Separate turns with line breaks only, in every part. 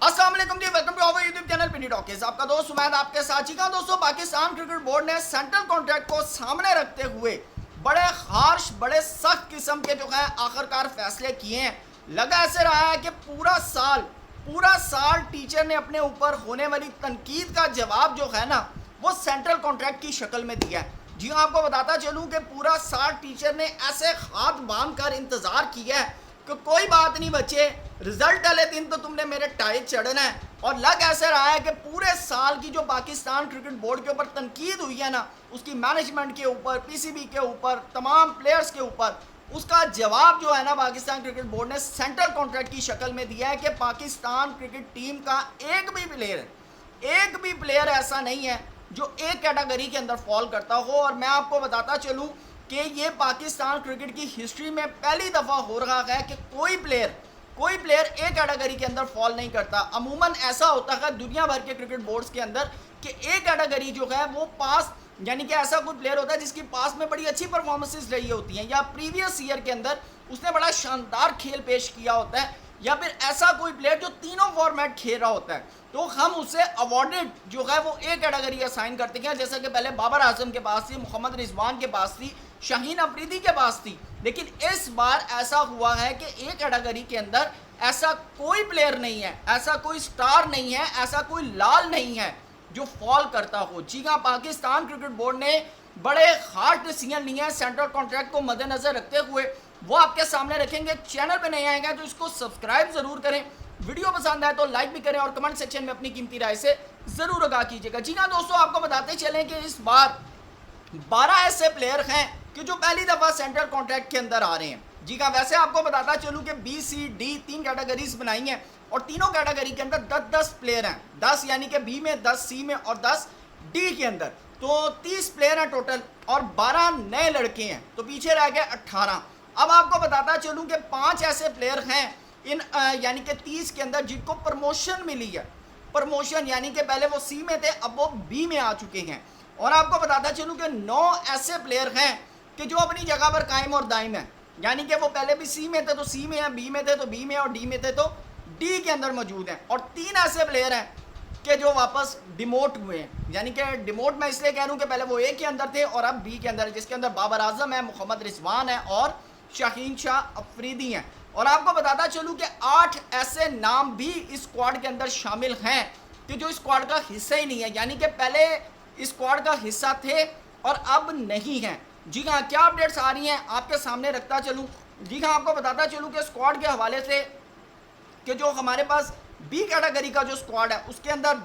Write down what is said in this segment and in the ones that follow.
अस्सलाम वालेकुम जी, welcome to our YouTube channel Pini talkies. आपका दोस्त उमैद आपके साथ। जी हाँ दोस्तों, पाकिस्तान क्रिकेट बोर्ड ने सेंट्रल कॉन्ट्रैक्ट को सामने रखते हुए बड़े हार्श, बड़े सख्त किस्म के जो है आखिरकार फैसले किए हैं। लगा ऐसे रहा है कि पूरा साल टीचर ने अपने ऊपर होने वाली तनकीद का जवाब जो है ना, वो सेंट्रल कॉन्ट्रैक्ट की शक्ल में दिया है। जी हाँ, आपको बताता चलूँ कि पूरा साल टीचर ने ऐसे हाथ बांध कर इंतज़ार किया है कि कोई बात नहीं बच्चे, रिजल्ट वाले दिन तो तुमने मेरे टाई चढ़ना है। और लग ऐसे रहा है कि पूरे साल की जो पाकिस्तान क्रिकेट बोर्ड के ऊपर तनकीद हुई है ना, उसकी मैनेजमेंट के ऊपर, पीसीबी के ऊपर, तमाम प्लेयर्स के ऊपर, उसका जवाब जो है ना पाकिस्तान क्रिकेट बोर्ड ने सेंट्रल कॉन्ट्रैक्ट की शक्ल में दिया है कि पाकिस्तान क्रिकेट टीम का एक भी प्लेयर ऐसा नहीं है जो एक कैटेगरी के अंदर फॉल करता हो। और मैं आपको बताता चलूँ कि ये पाकिस्तान क्रिकेट की हिस्ट्री में पहली दफ़ा हो रहा है कि कोई प्लेयर एक कैटेगरी के अंदर फॉल नहीं करता। अमूमन ऐसा होता है दुनिया भर के क्रिकेट बोर्ड्स के अंदर कि एक कैटेगरी जो है वो पास, यानी कि ऐसा कोई प्लेयर होता है जिसकी पास में बड़ी अच्छी परफॉर्मेंसेस रही होती हैं, या प्रीवियस ईयर के अंदर उसने बड़ा शानदार खेल पेश किया होता है, या फिर ऐसा कोई प्लेयर जो तीनों फॉर्मेट खेल रहा होता है, तो हम उसे अवॉर्डेड जो है वो एक कैटेगरी असाइन करते हैं। जैसा कि पहले बाबर आजम के पास थी, मोहम्मद रिजवान के पास थी, शाहीन अफरीदी के पास थी। लेकिन इस बार ऐसा हुआ है कि एक कैटेगरी के अंदर ऐसा कोई प्लेयर नहीं है, ऐसा कोई स्टार नहीं है, ऐसा कोई लाल नहीं है जो फॉल करता हो। जी हाँ, पाकिस्तान क्रिकेट बोर्ड ने बड़े हार्ड डिसीजन लिए हैं सेंट्रल कॉन्ट्रैक्ट को मद्देनजर रखते हुए। वो आपके सामने रखेंगे। चैनल पे नए आएंगे तो इसको सब्सक्राइब जरूर करें, वीडियो पसंद आए तो लाइक भी करें और कमेंट सेक्शन में अपनी कीमती राय से जरूर आगाह कीजिएगा। जी हाँ दोस्तों, आपको बताते चलें कि इस बार 12 ऐसे प्लेयर हैं कि जो पहली दफ़ा सेंट्रल कॉन्ट्रैक्ट के अंदर आ रहे हैं। जी हाँ, वैसे आपको बताता चलूँ कि बी सी डी 3 कैटेगरीज बनाई हैं और तीनों कैटेगरी के अंदर 10-10 प्लेयर हैं। 10 यानी कि बी में, 10 सी में और 10 डी के अंदर, तो 30 प्लेयर हैं टोटल और 12 नए लड़के हैं, तो पीछे रह गए 18। अब आपको बताता चलूँ कि 5 ऐसे प्लेयर हैं इन यानी कि 30 के अंदर जिनको प्रमोशन मिली है। प्रमोशन यानी कि पहले वो सी में थे, अब वो बी में आ चुके हैं। और आपको बताता चलूँ कि 9 ऐसे प्लेयर हैं कि जो अपनी जगह पर कायम और दायम है, यानी कि वो पहले भी सी में थे तो सी में है, बी में थे तो बी में, और डी में थे तो डी के अंदर मौजूद हैं। और 3 ऐसे प्लेयर हैं कि जो वापस डिमोट हुए हैं, यानी कि डिमोट मैं इसलिए कह रहा हूँ कि पहले वो ए के अंदर थे और अब बी के अंदर, जिसके अंदर बाबर आजम है, मोहम्मद रिजवान है और शाहीन शाह अफरीदी हैं। और आपको बताता चलूँ कि 8 ऐसे नाम भी इस स्क्वाड के अंदर शामिल हैं कि जो स्क्वाड का हिस्सा ही नहीं है, यानी कि पहले इस स्क्वाड का हिस्सा थे और अब नहीं हैं। जी हाँ, क्या अपडेट्स आ रही हैं आपके सामने रखता चलूँ। जी हाँ, आपको बताता चलूँ कि स्क्वाड के हवाले से कि जो हमारे पास बी कैटेगरी का जो स्क्वाड है उसके अंदर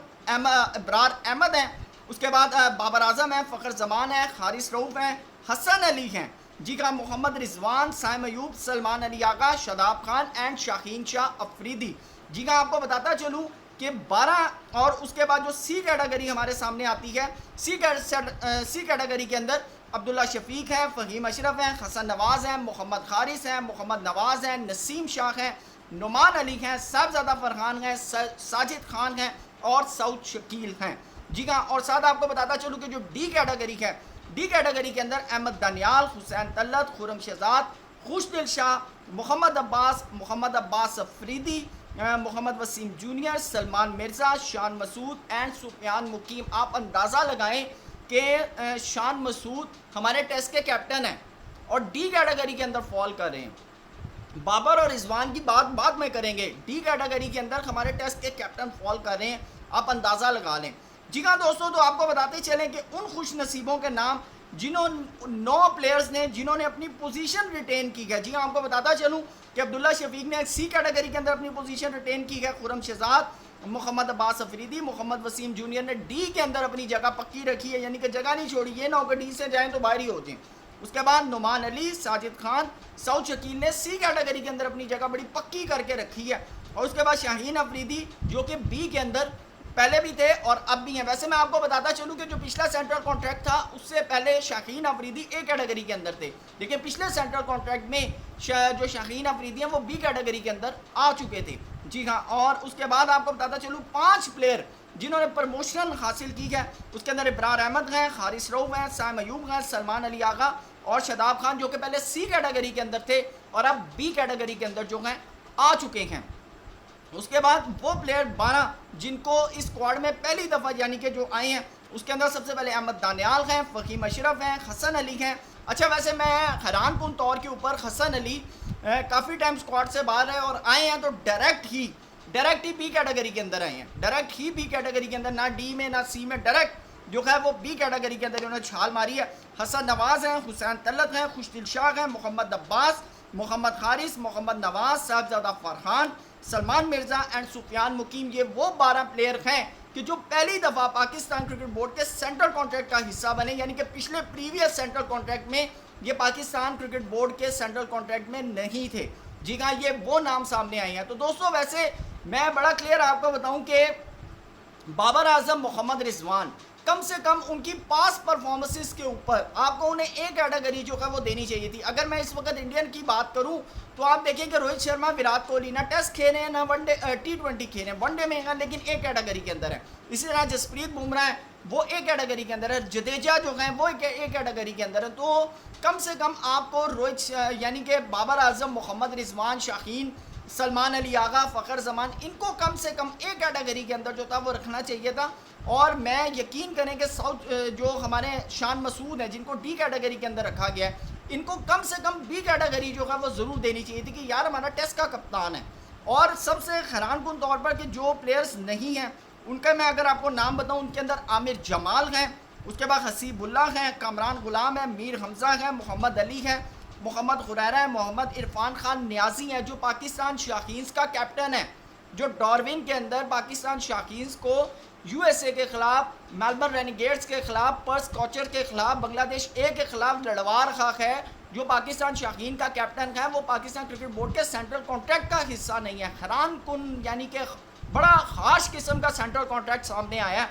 इब्रार अहमद हैं, उसके बाद बाबर आजम है, फ़खर जमान है, हारिस रऊफ़ हैं, हसन अली हैं। जी हाँ, मोहम्मद रिजवान, साइम अयूब, सलमान अली आगा, शादाब खान एंड शाहीन शाह अफरीदी। जी हाँ, आपको बताता चलूँ कि 12। और उसके बाद जो सी कैटेगरी हमारे सामने आती है, सी कैटेगरी के अंदर अब्दुल्ला शफीक है, फ़हीम अशरफ हैं, हसन नवाज़ हैं, मोहम्मद खारिस हैं, मोहम्मद नवाज़ हैं, नसीम शाह हैं, नुमान अली हैं, साहबजादा फरहान हैं, साजिद खान हैं और सऊद शकील हैं। जी हाँ, और साथ आपको बताता चलूँ कि जो डी कैटेगरी है, डी कैटेगरी के अंदर अहमद दानियाल, हुसैन तल्लत, खुरम शहजाद, खुशदिल शाह, मोहम्मद अब्बास अफरीदी, मोहम्मद वसीम जूनियर, सलमान मिर्ज़ा, शान मसूद एंड सुफियान मुकीम। आप अंदाज़ा लगाएं कि शान मसूद हमारे टेस्ट के कैप्टन हैं और डी कैटेगरी के अंदर फॉल कर रहे हैं। बाबर और रिजवान की बात बाद में करेंगे, डी कैटेगरी के अंदर हमारे टेस्ट के कैप्टन फॉल कर रहे हैं, आप अंदाज़ा लगा लें। जी हाँ दोस्तों, तो आपको बताते चलें कि उन खुश नसीबों के नाम जिन्होंने 9 प्लेयर्स ने जिन्होंने अपनी पोजीशन रिटेन की है। जी हाँ, आपको बताता चलूँ कि अब्दुल्ला शफीक ने सी कैटेगरी के अंदर अपनी पोजीशन रिटेन की है, खुरम शहजाद, मोहम्मद अब्बास अफरीदी, मोहम्मद वसीम जूनियर ने डी के अंदर अपनी जगह पक्की रखी है, यानी कि जगह नहीं छोड़ी, ये ना होकर डी से जाएँ तो बाहर ही हो जाएँ। उसके बाद नुमान अली, साजिद खान, सऊद शकील ने सी कैटेगरी के अंदर अपनी जगह बड़ी पक्की करके रखी है। और उसके बाद शाहीन अफरीदी जो कि बी के अंदर पहले भी थे और अब भी हैं। वैसे मैं आपको बताता चलूँ कि जो पिछला सेंट्रल कॉन्ट्रैक्ट था उससे पहले शाहीन अफरीदी ए कैटेगरी के अंदर थे, लेकिन पिछले सेंट्रल कॉन्ट्रैक्ट में जो शाहीन अफरीदी हैं वो बी कैटेगरी के अंदर आ चुके थे। जी हाँ, और उसके बाद आपको बताता चलूँ 5 प्लेयर जिन्होंने प्रमोशन हासिल की है, उसके अंदर इब्रार अहमद हैं, हारिस रऊफ़ हैं, साइम अयूब हैं, सलमान अली आगा और शादाब खान, जो कि पहले सी कैटेगरी के अंदर थे और अब बी कैटेगरी के अंदर जो हैं आ चुके हैं। उसके बाद वो प्लेयर 12 जिनको इस स्क्वाड में पहली दफ़ा यानी कि जो आए हैं, उसके अंदर सबसे पहले अहमद दानियाल हैं, फ़हीम अशरफ हैं, हसन अली हैं। अच्छा, वैसे मैं हैरान कुन तौर के ऊपर हसन अली काफ़ी टाइम स्क्वाड से बाहर है और आए हैं तो डायरेक्ट ही बी कैटेगरी के अंदर आए हैं, डायरेक्ट ही बी कैटेगरी के अंदर, ना डी में ना सी में, डायरेक्ट जो है वो बी कैटेगरी के अंदर उन्होंने छाल मारी है। हसन नवाज़ हैं, हुसैन तलत हैं, खुशदिल शाह हैं, मोहम्मद अब्बास, मोहम्मद हारिस, मोहम्मद नवाज, साहबजादा फरहान, सलमान मिर्ज़ा एंड सुफियान मुकीम, ये वो 12 प्लेयर हैं कि जो पहली दफ़ा पाकिस्तान क्रिकेट बोर्ड के सेंट्रल कॉन्ट्रैक्ट का हिस्सा बने, यानी कि पिछले प्रीवियस सेंट्रल कॉन्ट्रैक्ट में ये पाकिस्तान क्रिकेट बोर्ड के सेंट्रल कॉन्ट्रैक्ट में नहीं थे। जी हाँ, ये वो नाम सामने आए हैं। तो दोस्तों, वैसे मैं बड़ा क्लियर आपको बताऊं कि बाबर आजम, मोहम्मद रिजवान, कम से कम उनकी पास परफॉर्मेंसेस के ऊपर आपको उन्हें एक कैटेगरी जो है वो देनी चाहिए थी। अगर मैं इस वक्त इंडियन की बात करूं तो आप देखें कि रोहित शर्मा, विराट कोहली ना टेस्ट खेले हैं ना वनडे T20 खेले, वनडे में है लेकिन एक कैटेगरी के अंदर है। इसी तरह जसप्रीत बुमराह है, वो एक कैटेगरी के अंदर है, जडेजा जो है वो एक कैटेगरी के अंदर है। तो कम से कम आपको रोहित यानी कि बाबर आजम, मोहम्मद रिजवान, शाहीन, सलमान अली आगा, फ़खर जमान, इनको कम से कम एक कैटेगरी के अंदर जो था वो रखना चाहिए था। और मैं यकीन करें कि साउथ जो हमारे शान मसूद हैं जिनको डी कैटेगरी के अंदर रखा गया है, इनको कम से कम बी कैटेगरी जो है वो ज़रूर देनी चाहिए थी कि यार हमारा टेस्ट का कप्तान है। और सबसे हैरानकुन तौर पर कि जो प्लेयर्स नहीं हैं उनका मैं अगर आपको नाम बताऊं, उनके अंदर आमिर जमाल हैं, उसके बाद हसीबुल्ला हैं, कामरान गुलाम है, मीर हमज़ा है, मोहम्मद अली है, मोहम्मद खुरैरा है, मोहम्मद इरफान खान न्याजी है जो पाकिस्तान शाहीन्स का कैप्टन है, जो डार्विन के अंदर पाकिस्तान शाहीन्स को USA के ख़िलाफ़, मेलबर्न रेनिगेट्स के ख़िलाफ़, पर्स कॉचर के ख़िलाफ़, बांग्लादेश ए के ख़िलाफ़ लड़वा रखा है। जो पाकिस्तान शाहीन का कैप्टन है वो पाकिस्तान क्रिकेट बोर्ड के सेंट्रल कॉन्ट्रैक्ट का हिस्सा नहीं है। हैरान कुन यानी कि बड़ा ख़ास किस्म का सेंट्रल कॉन्ट्रैक्ट सामने आया।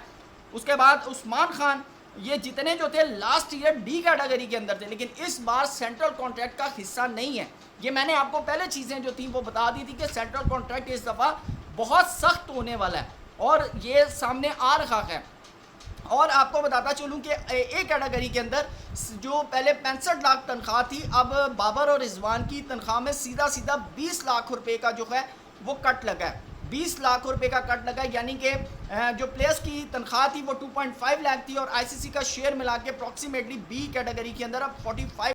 उसके बाद उस्मान खान, ये जितने जो थे लास्ट ईयर डी कैटेगरी के अंदर थे लेकिन इस बार सेंट्रल कॉन्ट्रैक्ट का हिस्सा नहीं है। ये मैंने आपको पहले चीज़ें जो थी वो बता दी थी कि सेंट्रल कॉन्ट्रैक्ट इस दफ़ा बहुत सख्त होने वाला है और ये सामने आ रखा है। और आपको बताता चलूँ कि एक कैटेगरी के अंदर जो पहले 65 लाख तनख्वाह थी, अब बाबर और रिजवान की तनख्वाह में सीधा 20 लाख रुपए का जो है वो कट लगा है। 20 लाख रुपए का कट लगा, यानी कि जो प्लेयर्स की तनख्वाह थी वो 2.5 लाख थी और ICC का शेयर मिला के अप्रॉक्सीमेटली बी कैटेगरी के अंदर अब 45